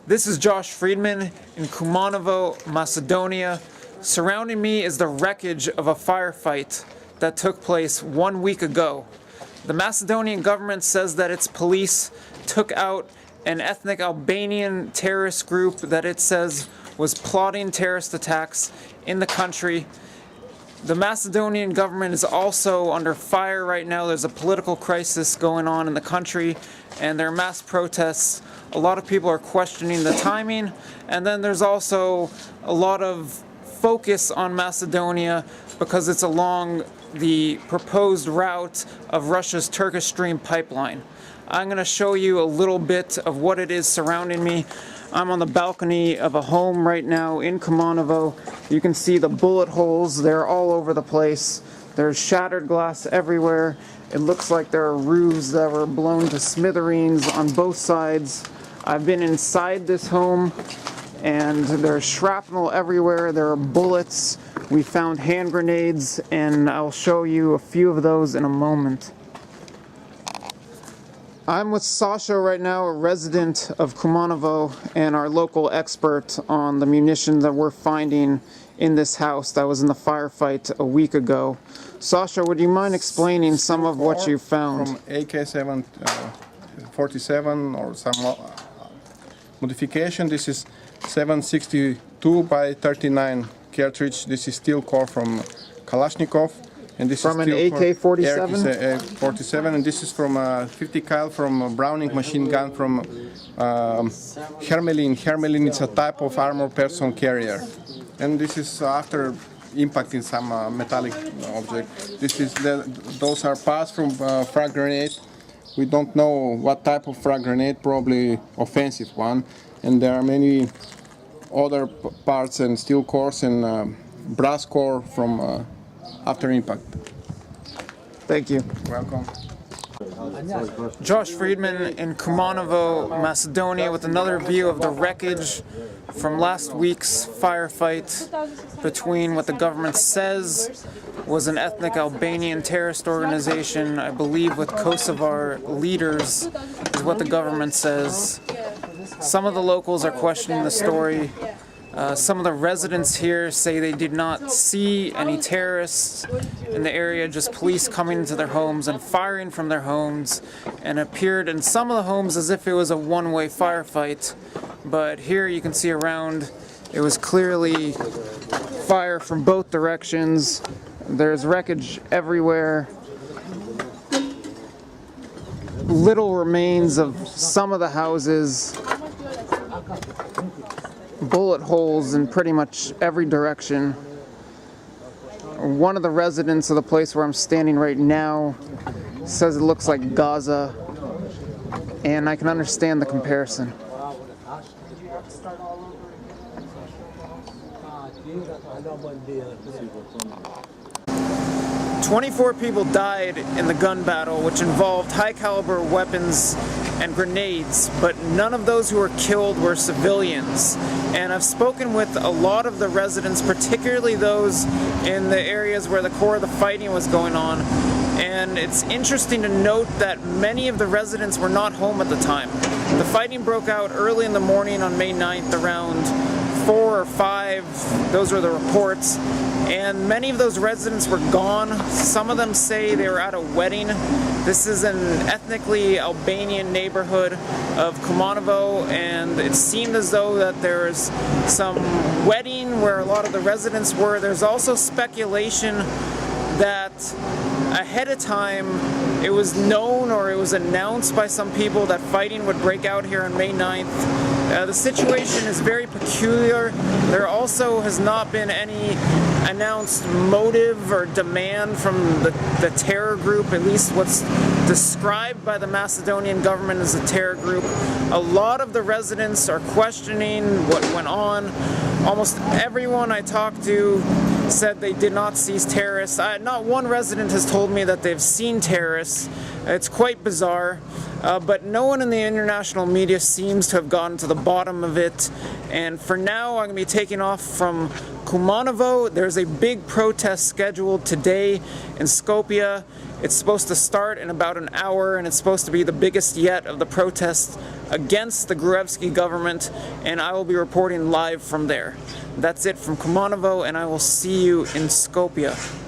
This is Josh Friedman in Kumanovo, Macedonia. Surrounding me is the wreckage of a firefight that took place 1 week ago. The Macedonian government says that its police took out an ethnic Albanian terrorist group that it says was plotting terrorist attacks in the country. The Macedonian government is also under fire right now. There's a political crisis going on in the country, and there are mass protests. A lot of people are questioning the timing, and then there's also a lot of focus on Macedonia because it's along the proposed route of Russia's Turkish Stream pipeline. I'm going to show you a little bit of what it is surrounding me. I'm on the balcony of a home right now in Kumanovo. You can see the bullet holes. They're all over the place. There's shattered glass everywhere. It looks like there are roofs that were blown to smithereens on both sides. I've been inside this home, and there's shrapnel everywhere. There are bullets. We found hand grenades, and I'll show you a few of those in a moment. I'm with Sasha right now, a resident of Kumanovo, and our local expert on the munitions that we're finding in this house that was in the firefight a week ago. Sasha, would you mind explaining some of what you found? From AK-47 or some modification. This is 7.62 by 39 cartridge. This is steel core from Kalashnikov. And this from is an AK-47? 47, and this is from 50 cal from a Browning machine gun from Hermelin. Hermelin is a type of armored person carrier. And this is after impacting some metallic object. Those are parts from frag grenade. We don't know what type of frag grenade, probably offensive one. And there are many other parts and steel cores and brass core from after impact. Thank you. Welcome. Josh Friedman in Kumanovo, Macedonia, with another view of the wreckage from last week's firefight between what the government says was an ethnic Albanian terrorist organization, I believe with Kosovar leaders, is what the government says. Some of the locals are questioning the story. Some of the residents here say they did not see any terrorists in the area, just police coming into their homes and firing from their homes, and appeared in some of the homes as if it was a one-way firefight. But here you can see around, it was clearly fire from both directions. There's wreckage everywhere. Little remains of some of the houses. Bullet holes in pretty much every direction. One of the residents of the place where I'm standing right now says it looks like Gaza, and I can understand the comparison. 24 people died in the gun battle, which involved high-caliber weapons and grenades, but none of those who were killed were civilians. And I've spoken with a lot of the residents, particularly those in the areas where the core of the fighting was going on, and it's interesting to note that many of the residents were not home at the time. The fighting broke out early in the morning on May 9th, around 4 or 5, those were the reports, and many of those residents were gone. Some of them say they were at a wedding. This is an ethnically Albanian neighborhood of Kumanovo, and it seemed as though that there's some wedding where a lot of the residents were. There's also speculation that ahead of time it was known or it was announced by some people that fighting would break out here on May 9th. The situation is very peculiar. There also has not been any announced motive or demand from the terror group, at least what's described by the Macedonian government as a terror group. A lot of the residents are questioning what went on. Almost everyone I talked to said they did not see terrorists. Not one resident has told me that they've seen terrorists. It's quite bizarre, but no one in the international media seems to have gotten to the bottom of it. And for now, I'm going to be taking off from Kumanovo. There's a big protest scheduled today in Skopje. It's supposed to start in about an hour, and it's supposed to be the biggest yet of the protests against the Gruevski government, and I will be reporting live from there. That's it from Kumanovo, and I will see you in Skopje.